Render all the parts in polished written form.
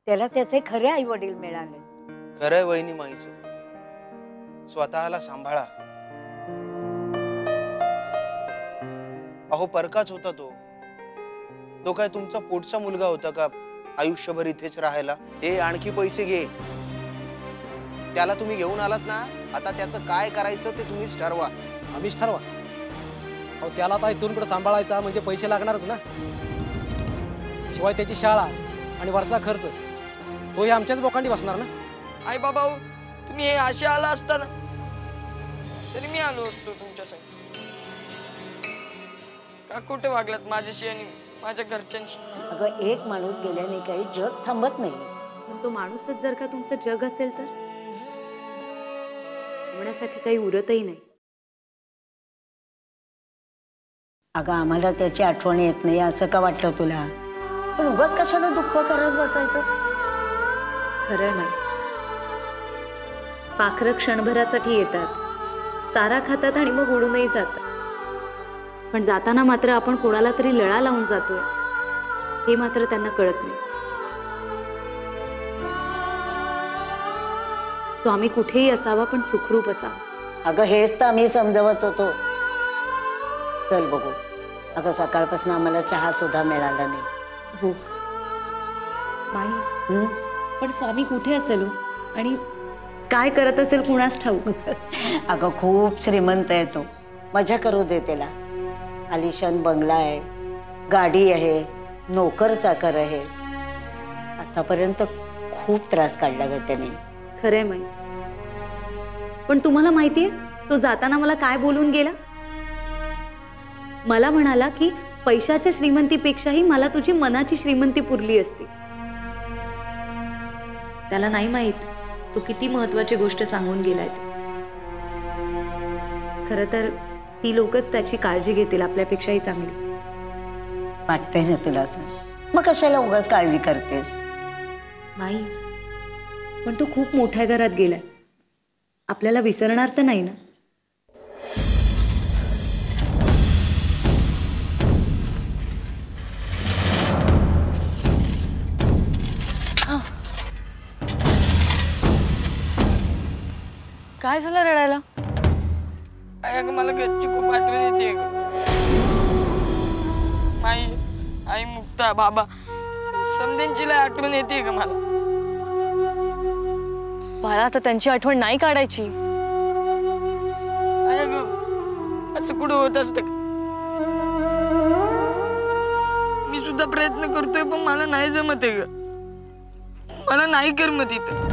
त्याला त्याचे खरे आई वडील मिळाले. खरंय वहिनी माईचं. स्वतःला सांभाळा. अहो परकाच होता तो. तो काय तुमचा पोटचा मुलगा होता का आयुष्यभर इथेच राहायला? हे आणखी पैसे घे. त्याला तुम्ही घेऊन आलात ना, आता त्याचं काय करायचं ते तुम्हीच ठरवा. आम्हीच ठरवा? अहो त्याला आता इथून पुढे सांभाळायचा म्हणजे पैसे लागणारच ना. शिवाय त्याची शाळा आणि वरचा खर्च तोही आमच्याच बोकांडी बसणार ना. आई बाबा तुम्ही हे असे आला असता ना तरी मी आलो असतो तुमच्या संग. का कुठे वागलात माझ्याशी आणि माझ्या घरच्यांशी? अगं एक माणूस गेल्याने काही जग थांबत नाही. पण तो माणूसच जर का तुमचं जग असेल तर होण्यासाठी काही उरतही नाही. अगं आम्हाला त्याची आठवण येत नाही असं का वाटलं तुला? पण उगाच कशाला दुःख करत बसायचं? खरंय नाही. पाखरं क्षणभरासाठी येतात, चारा खातात आणि मग उडूनही जातात. पण जाताना मात्र आपण कोणाला तरी लळा लावून जातोय हे मात्र त्यांना कळत नाही. स्वामी कुठेही असावा पण सुखरूप असावा. अगं हेच तर आम्ही समजवत होतो. चल बघू. अगं सकाळपासून आम्हाला चहा सुद्धा मिळाला नाही. हो बाई, पण स्वामी कुठे असेल आणि काय करत असेल कुणास ठाऊक. अगं खूप श्रीमंत आहे तो. मजा करू दे त्याला. आलिशान बंगला आहे, गाडी आहे, नोकर चाकर आहे. आतापर्यंत खूप त्रास काढला ग त्याने. खरंय माई. पण तुम्हाला माहितीये तो जाताना मला काय बोलून गेला? मला म्हणाला की पैशाच्या श्रीमंतीपेक्षाही मला तुझी मनाची श्रीमंती पुरली असती. त्याला नाही माहित तो किती महत्वाची गोष्ट सांगून गेलाय ते. खरं तर ती लोकच त्याची काळजी घेतील आपल्यापेक्षाही चांगली. वाटतंय ना तुला? मग कशाला उगाच काळजी करतेस? माई पण तो खूप मोठ्या घरात गेलाय. आपल्याला विसरणार तर नाही ना? काय झालं रडायला? अगं मला घरची खूप आठवण येते. आई आई मुक्ता बाबा समधेंची लय आठवण येते ग मला. बाळा आता त्यांची आठवण नाही काढायची. असं कुठं होत असतं का? मी सुद्धा प्रयत्न करतोय पण मला नाही जमत आहे ग. मला नाही करमत इथं.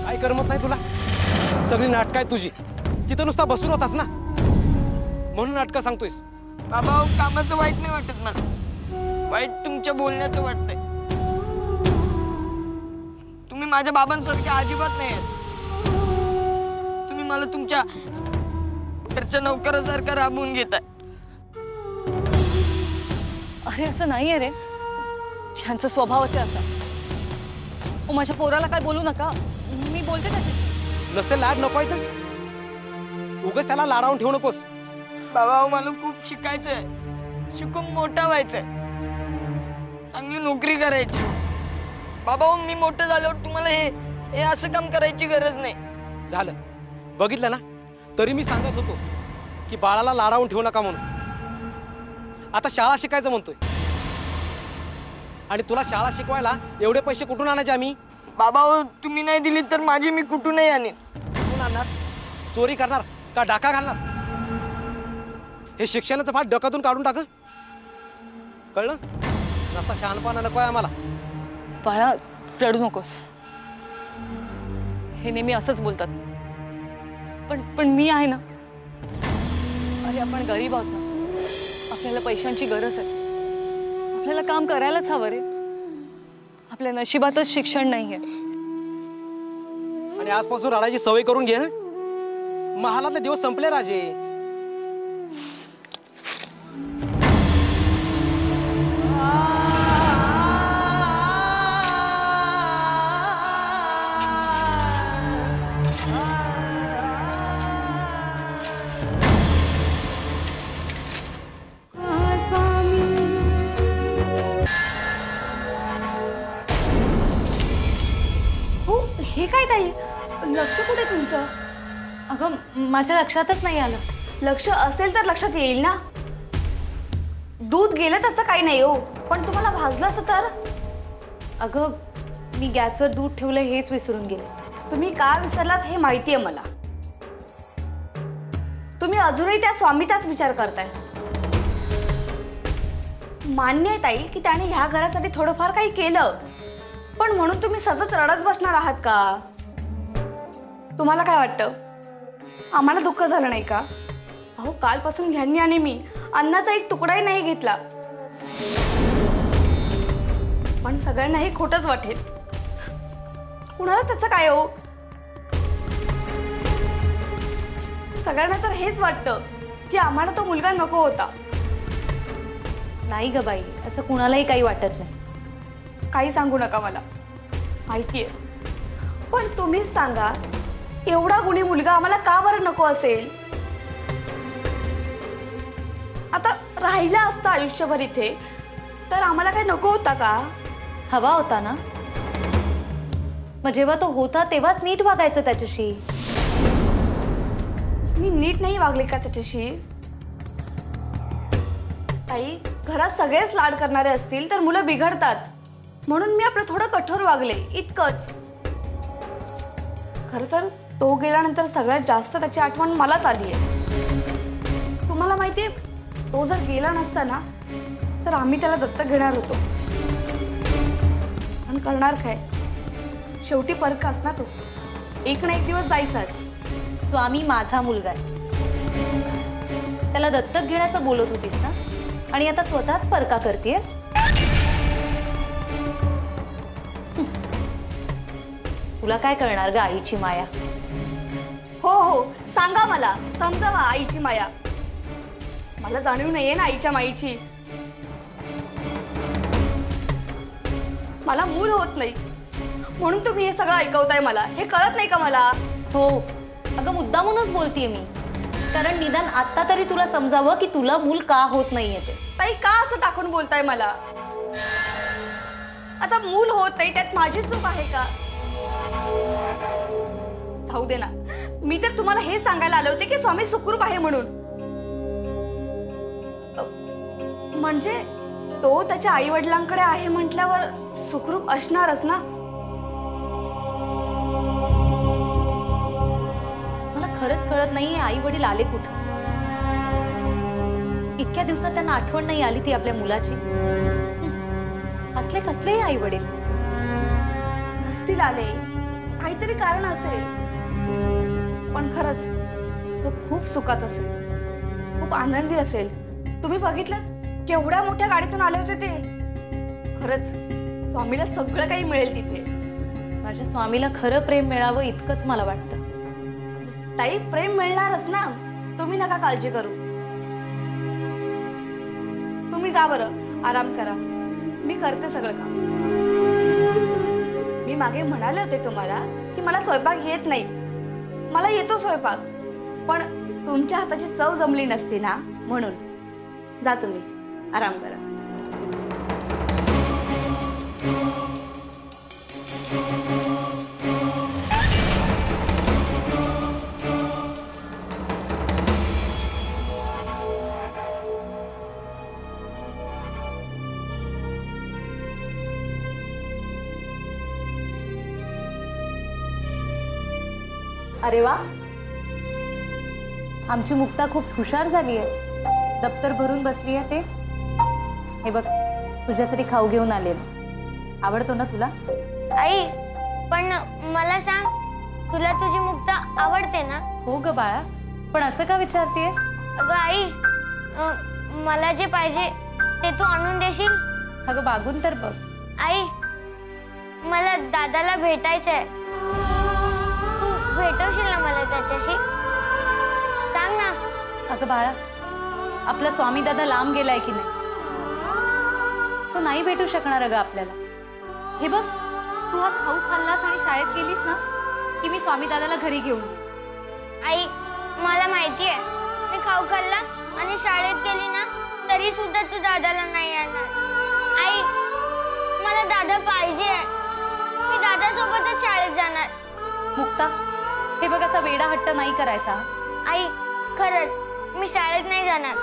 काय करमत नाही तुला? सगळी नाटक आहे तुझी. तिथं नुसता बसून होतास ना म्हणून नाटकं सांगतोयस. बाबा कामाचं वाईट नाही वाटत मला. वाईट तुमच्या बोलण्याचं वाटतंय. तुम्ही माझ्या बाबांसारखे अजिबात नाही आहेत. तुम्ही मला तुमच्या घरच्या नोकरासारखा राबवून घेताय. अरे असं नाहीये रे. ह्यांचा स्वभावच आहे असा. माझ्या पोराला काय बोलू नका. मी बोलते त्याच्याशी. नसते लाड नको आहे तर उगाच त्याला लाडावून ठेवू नकोस. बाबा मला खूप शिकायचंय. शिकून मोठा व्हायचंय. चांगली नोकरी करायची. बाबा मी मोठं झाल्यावर तुम्हाला हे असं काम करायची गरज नाही. झालं बघितलं ना? तरी मी सांगत होतो की बाळाला लाडावून ठेवू नका म्हणून. आता शाळा शिकायचं म्हणतोय आणि तुला शाळा शिकवायला एवढे पैसे कुठून आणायचे आम्ही? बाबा तुम्ही नाही दिली तर माझी मी कुठूनही आणीन. कुठून आणणार? चोरी करणार का डाका घालणार? हे शिक्षणाचं फाट डोक्यातून काढून टाक. कळलं? नसता शहाणपणा नकोय आम्हाला. बाळा रडू नकोस. हे नेहमी असंच बोलतात. पण मी आहे ना. अरे आपण गरीब आहोत ना. आपल्याला पैशांची गरज आहे. आपल्याला काम करायलाच हवं रे. आपल्या नशिबातच शिक्षण नाहीये. आणि आजपासून रडायची सवय करून घे ना. महालातले दिवस संपले राजे. नाही. लक्ष कुठे तुमचं? अगं माझ्या लक्षातच नाही आलं. लक्ष असेल तर लक्षात येईल ना. दूध गेलं तसं काही नाही हो, पण तुम्हाला भाजलं असं तर. अगं मी गॅसवर दूध ठेवलं हेच विसरून गेले. तुम्ही का विसरलात हे माहिती आहे मला. तुम्ही अजूनही त्या स्वामीचाच विचार करताय. मान्य आहे ताई की त्याने ह्या घरासाठी थोडंफार काही केलं, पण म्हणून तुम्ही सतत रडत बसणार आहात का? तुम्हाला काय वाटतं आम्हाला दुःख झालं नाही का? अहो कालपासून ह्यांनी आणि मी अन्नाचा एक तुकडाही नाही घेतला, पण सगळ्यांना हे खोटंच वाटेल. कुणाला त्याचं काय हो? सगळ्यांना तर हेच वाटतं की आम्हाला तो मुलगा नको होता. नाही ग बाई, असं कुणालाही काही वाटत नाही. काही सांगू नका मला, माहिती आहे. पण तुम्हीच सांगा, एवढा गुणी मुलगा आम्हाला का बरं नको असेल? आता राहिला असता आयुष्यभर इथे तर आम्हाला काही नको होता का? हवा होता ना. मग जेव्हा तो होता तेव्हाच नीट वागायचं त्याच्याशी. मी नीट नाही वागले का त्याच्याशी? ताई, घरात सगळेच लाड करणारे असतील तर मुलं बिघडतात, म्हणून मी आपलं थोडं कठोर वागले, इतकंच. खरं तर तो गेल्यानंतर सगळ्यात जास्त त्याची आठवण मलाच आली आहे. तुम्हाला माहितीये, तो जर गेला नसता ना तर आम्ही त्याला दत्तक घेणार होतो. पण करणार काय, शेवटी परकाच ना तो. एक ना एक दिवस जायचाच. स्वामी माझा मुलगा आहे, त्याला दत्तक घेण्याचं बोलत होतीस ना, आणि आता स्वतःच परका करतेस. तुला काय करणार ग आईची माया? हो हो, सांगा मला, समजावा आईची माया. मला जाणीव नाहीये ना आईच्या माईची. मला मूल होत नाही म्हणून तुम्ही हे सगळं ऐकवताय मला. हे कळत नाही का मला? हो अगं, मुद्दामूनच बोलतीये मी, कारण निदान आता तरी तुला समजावं की तुला मूल का होत नाहीये ते. ताई, का असं टाकून बोलताय मला? आता मूल होत नाही त्यात माझी चूक आहे का? जाऊ दे ना, मी तर तुम्हाला हे सांगायला आले होते की स्वामी सुखरूप आहे म्हणून. म्हणजे तो त्याच्या आई वडिलांकडे आहे म्हटल्यावर सुखरूप असणारच ना. मला खरंच कळत नाहीये आई वडील आले कुठं. इतक्या दिवसात त्यांना आठवण नाही आली ती आपल्या मुलाची. असले कसलेही आई वडील नसतील आले, काहीतरी कारण असेल. पण खरंच तो खूप सुखात असेल, खूप आनंदी असेल. तुम्ही बघितलं केवढ्या मोठ्या गाडीतून आले होते ते. खरंच स्वामीला सगळं काही मिळेल तिथे. माझ्या स्वामीला खरं प्रेम मिळावं इतकंच मला वाटतं. ताई, प्रेम मिळणारच ना, तुम्ही नका काळजी करू. तुम्ही जा बरं, आराम करा, मी करते सगळं काम. मी मागे म्हणाले होते तुम्हाला की मला स्वयंपाक येत नाही. मला येतो स्वयंपाक, पण तुमच्या हाताची चव जमली नसती ना, म्हणून. जा तुम्ही, आराम करा. अरे वा, आमची मुक्ता खूप हुशार झाली आहे. दप्तर भरून बसली आहे ते. हे बघ, तुझ्यासाठी खाऊ घेऊन आले. आवडतो ना तुला? आई, पण मला सांग, तुला तुझी मुक्ता आवडते ना? हो ग बाळा, पण असं का विचारतेस? अगं आई, मला जे पाहिजे ते तू आणून देशील? अगं बागून तर बघ. आई, मला दादाला भेटायचंय. तू भेटवशील ना मला त्याच्याशी? सांग ना. अगं बाळा, आपला स्वामी दादा लांब गेलाय की नाही, तो नाही भेटू शकणार अगं आपल्याला. हे बघ, तू हा खाऊ खाल्लास आणि शाळेत गेलीस ना की मी स्वामी दादाला घरी घेऊन येईन. आई, मला माहिती आहे, मी खाऊ खाल्ला आणि शाळेत गेली ना तरी सुद्धा तू दादाला नाही येणार. आई, मला दादा पाहिजे. मी दादासोबतच शाळेत जाणार. मुक्ता, हे बघ असा वेडा हट्ट नाही करायचा. आई खरंच मी शाळेत नाही जाणार.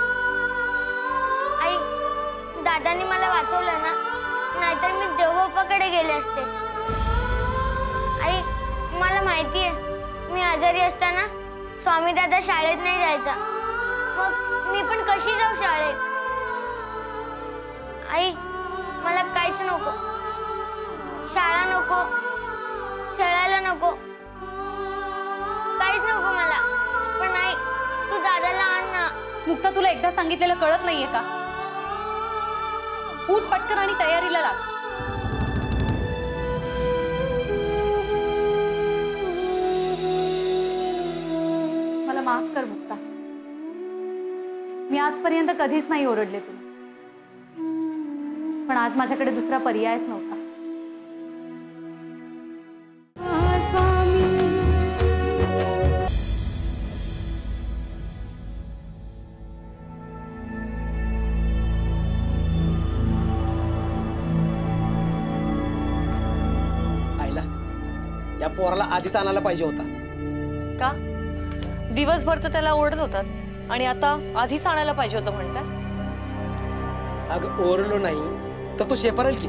आई दादानी मला वाचवलं ना, नाहीतर मी देवबाप्पाकडे गेले असते. आई मला माहिती आहे मी आजारी असताना स्वामी दादा शाळेत नाही जायचा. मग मी पण कशी जाऊ शाळेत? आई मला काहीच नको, शाळा नको, खेळायला नको, काहीच नको मला. पण आई तू दादाला आण ना. मुक्ता, तुला एकदा सांगितलेलं कळत नाहीये का? उठ पटकन आणि तयारीला लाग. मला माफ कर मुक्ता, मी आजपर्यंत कधीच नाही ओरडले तुला, पण आज माझ्याकडे दुसरा पर्यायच नव्हता. आईला या पोराला आधीच आणायला पाहिजे होता. का? दिवसभर तर त्याला ओरडत होतात आणि आता आधीच आणायला पाहिजे होतं म्हणताय? अगं ओरडलो नाही तर तो शेपारेल की.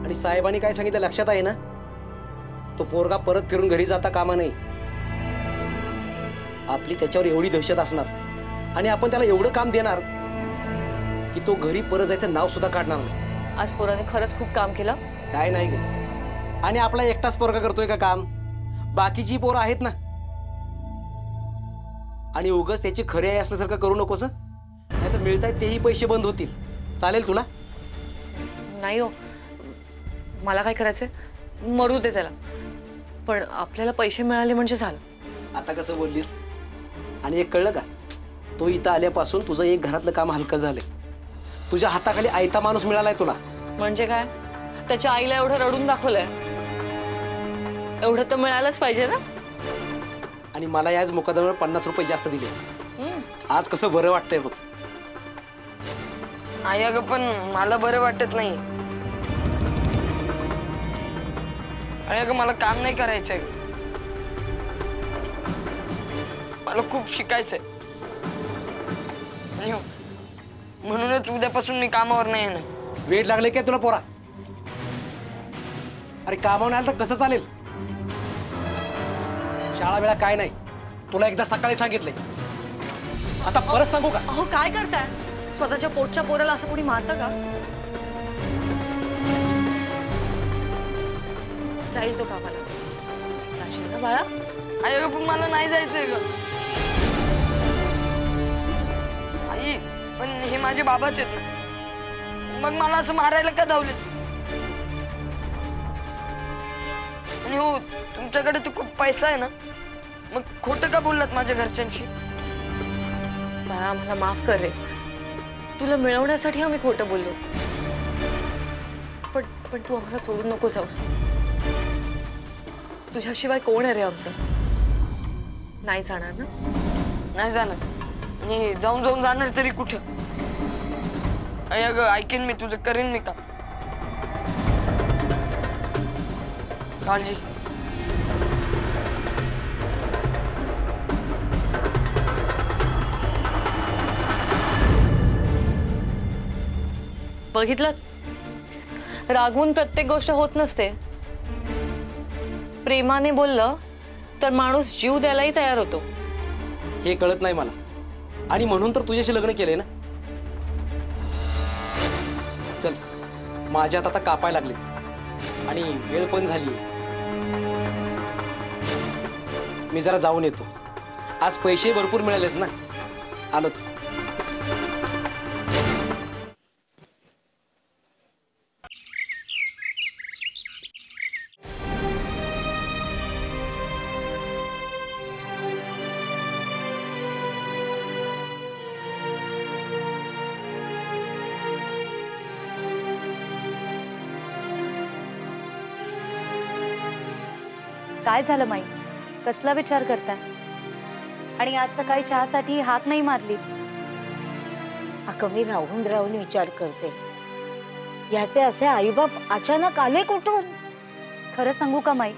आणि साहेबांनी काय सांगितलं लक्षात आहे ना? तो पोरगा परत फिरून घरी जाता कामा नाही. आपली त्याच्यावर एवढी दहशत असणार आणि आपण त्याला एवढं काम देणार की तो घरी परत जायचं नाव सुद्धा काढणार नाही. आज पोराने खरंच खूप काम केलं. काय नाही गे. आणि आपला एकटाच पोरगा करतोय का काम? बाकीची पोरं आहेत ना. आणि उगाच त्याची खरे आहे असल्यासारखं करू नकोस. नाही तर मिळतायत तेही पैसे बंद होतील. चालेल तुला? नाही हो, मला काय करायचंय, मरू दे त्याला. पण आपल्याला पैसे मिळाले म्हणजे झालं. आता कसं बोललीस? आणि एक कळलं का, तो इथं आल्यापासून तुझं एक घरातलं काम हलकं झालंय. तुझ्या हाताखाली आयता माणूस मिळालाय तुला. म्हणजे काय? त्याच्या आईला एवढं रडून दाखवलंय, एवढं तर मिळालंच पाहिजे ना. आणि मला याच मुकादमावर 50 रुपये जास्त दिले. आज कसं बरं वाटतंय बघ. आई अगं पण मला बरं वाटत नाही. आणि अगं मला काम नाही करायचंय, मला खूप शिकायचंय. आणि म्हणूनच उद्यापासून मी कामावर नाही येणार. वेळ लागले काय तुला पोरा? अरे कामावर आलं तर कसं चालेल? शाळा वेळा काय नाही, तुला एकदा सकाळी सांगितलंय. आता परत सांगू का? अहो काय करताय? स्वतःच्या पोटच्या पोराला असं कोणी मारतं का? जाईल तो कामाला. जाशील ना बाळा? आई अगं पण मला नाही जायचंय ग. आई पण हे माझे बाबाच आहेत ना, मग मला असं मारायला का धावले? आणि हो तुमच्याकडे तर खूप पैसा आहे ना, मग खोटं का बोललात माझ्या घरच्यांशी? बाळा मला माफ कर रे, तुला मिळवण्यासाठी आम्ही खोटं बोललो. पण तू आम्हाला सोडून नको जाऊस. तुझ्याशिवाय कोण आहे रे आमचं? नाही जाणार ना? नाही जाणार. आणि जाऊन जाणार तरी कुठं? आई अगं ऐकेन मी तुझं, करेन मी का. काळजी. बघितलं, रागवून प्रत्येक गोष्ट होत नसते. प्रेमाने बोललं तर माणूस जीव द्यायलाही तयार होतो. हे कळत नाही मला, आणि म्हणून तर तुझ्याशी लग्न केलंय ना. चल, माझ्यात आता कापाय लागले आणि वेळ पण झाली. मी जरा जाऊन येतो. आज पैसे भरपूर मिळालेत ना. आलोच. काय झालं माई? कसला विचार करताय? आणि आज सकाळी चहासाठी हाक नाही मारली? अगं मी राहून विचार करते, याचे असे आईबाप अचानक आले कुठून? खरं सांगू का माई,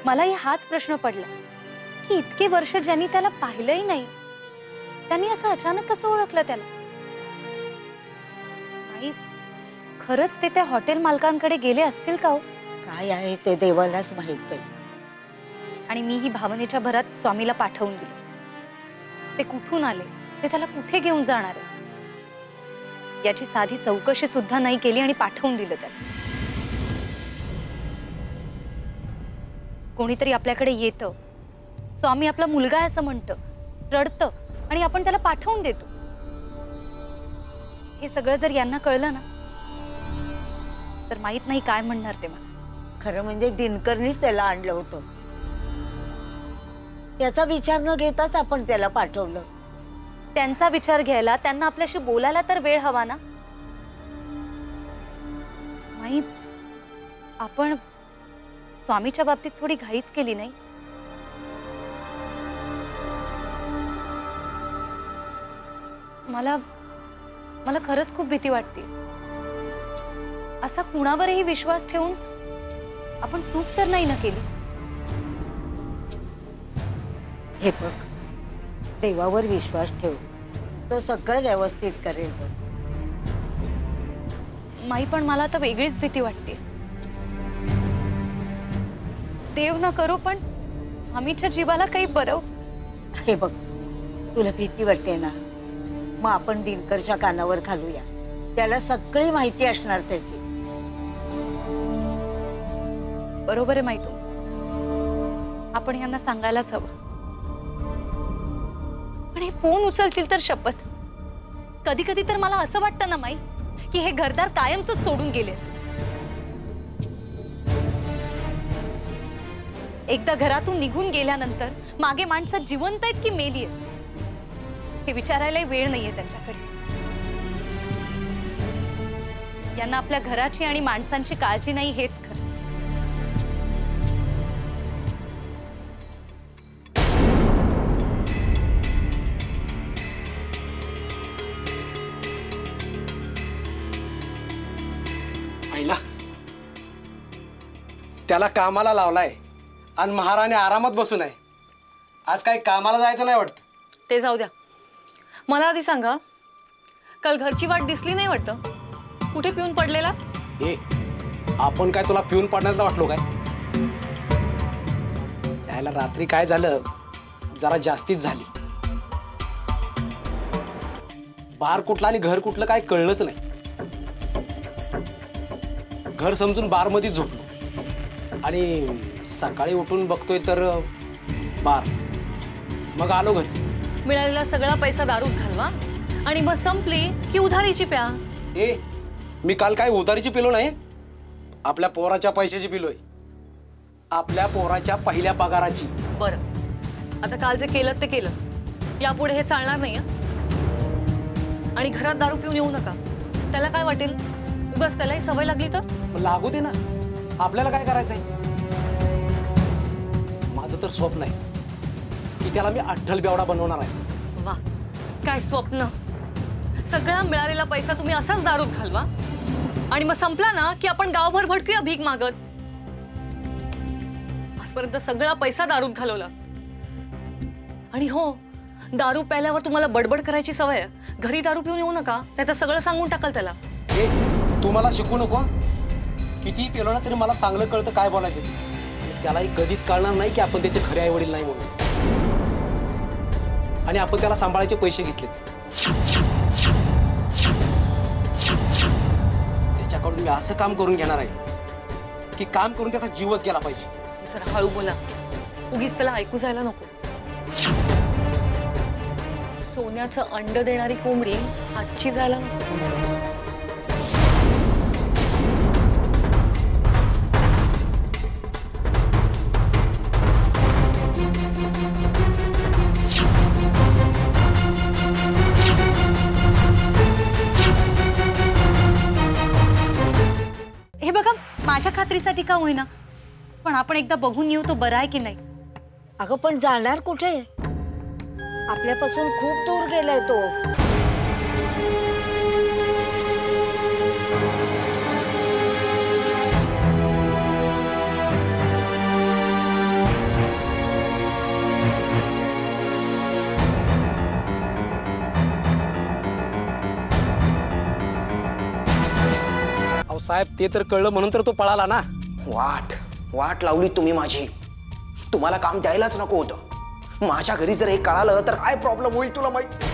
मलाही हाच प्रश्न पडला की इतके वर्ष ज्यांनी त्याला पाहिलंही नाही त्यांनी असं अचानक कसं ओळखलं त्याला. आई, खरंच ते त्या हॉटेल मालकांकडे गेले असतील का हो? काय आहे ते देवालाच माहित बाई. आणि मी ही भावनेच्या भरात स्वामीला पाठवून दिली. ते कुठून आले, ते त्याला कुठे घेऊन जाणार आहे याची साधी चौकशी सुद्धा नाही केली आणि पाठवून दिलं त्याला. कोणीतरी आपल्याकडे येतं, स्वामी आपला मुलगा आहे असं म्हणतं, रडतं आणि आपण त्याला पाठवून देतो. हे सगळं जर यांना कळलं ना तर माहित नाही काय म्हणणार ते मला. खरं म्हणजे दिनकरनीच त्याला आणलं होतं. त्याचा विचार न घेताच आपण त्याला पाठवलं. त्यांचा विचार घ्यायला, त्यांना आपल्याशी बोलायला तर वेळ हवा ना. माई, आपण स्वामीच्या बाबतीत थोडी घाईच केली नाही? मला मला खरंच खूप भीती वाटते. असा कुणावरही विश्वास ठेवून आपण चूक तर नाही ना केली? हे बघ, देवावर विश्वास ठेव, तो सगळं व्यवस्थित करेल. माई, पण मला तर वेगळीच भीती वाटते. देव न करो पण स्वामीच्या जीवाला काही बरं. हे बघ, तुला भीती वाटते ना, मग आपण दिनकरच्या कानावर घालूया. त्याला सगळी माहिती असणार त्याची. बरोबर आहे माई तुमचं. आपण यांना सांगायलाच हवं. पण हे फोन उचलतील तर शपथ. कधी कधी तर मला असं वाटतं ना माई की हे घरदार कायमच सोडून गेले. एकदा घरातून निघून गेल्यानंतर मागे माणसं जिवंत आहेत की मेली आहेत हे विचारायला वेळ नाहीये त्यांच्याकडे. यांना आपल्या घराची आणि माणसांची काळजी नाही हेच खरं. आईला त्याला कामाला लावलाय आणि महाराणी आरामात बसून आहे. आज काही कामाला जायचं नाही वाटत. ते जाऊ द्या, मला आधी सांगा, काल घरची वाट दिसली नाही वाटतं? कुठे पिऊन पडलेला? ए, आपण काय तुला पिऊन पडण्याचं वाटलो काय? त्याला रात्री काय झालं, जरा जास्तीच झाली. बार कुठला आणि घर कुठलं काय कळलंच नाही. घर समजून बार मध्ये झोपलो आणि सकाळी उठून बघतोय तर बार. मग आलो घरी. मिळालेला सगळा पैसा दारूत घालवा आणि मग संपली की उधारीची प्या. ए, मी काल काय उधारीची पिलो नाही, आपल्या पोराच्या पैशाची पिलोय. आपल्या पोराच्या पहिल्या पगाराची. बरं, आता काल जे केलं ते केलं, यापुढे हे चालणार नाही. आणि घरात दारू पिऊन येऊ नका. त्याला काय वाटेल? उगाच त्यालाही सवय लागली तर लागू दे ना, आपल्याला काय करायचंय? माझं तर स्वप्न आहे की त्याला मी अठ्ठल बेवडा बनवणार आहे. वा, काय स्वप्न! सगळा मिळालेला पैसा तुम्ही असाच दारूत घालवा आणि मग संपला ना की आपण गावभर भटकूया भीक मागत. आजपर्यंत सगळा पैसा दारूत घालवला. आणि हो, दारू प्यायल्यावर तुम्हाला बडबड करायची सवय आहे. घरी दारू पिऊन येऊ नका, त्याचं सगळं सांगून टाकाल त्याला. ए, तू मला शिकू नको. किती पेलो ना तरी मला चांगलं कळतं काय बोलायचं. त्यालाही कधीच कळणार नाही की आपण त्याचे खरे आई वडील नाही म्हणून. आणि आपण त्याला सांभाळायचे पैसे घेतले. त्याच्याकडून मी असं काम करून घेणार आहे की काम करून त्याचा जीवच गेला पाहिजे. तू जरा हळू बोला, उगीच त्याला ऐकू जायला नको. सोन्याचं अंड देणारी कोंबडी आजची जायला नको. हे बघा, माझ्या खात्रीसाठी का होईना पण आपण एकदा बघून येऊ तो बरा आहे की नाही. अगं पण जाणार कुठे? आपल्यापासून खूप दूर गेलाय तो. साहेब ते तर कळलं म्हणून तर तो पळाला ना. वाट लावली तुम्ही माझी. तुम्हाला काम द्यायलाच नको होतं. माझ्या घरी जर हे कळालं तर काय प्रॉब्लेम होईल तुला माहित.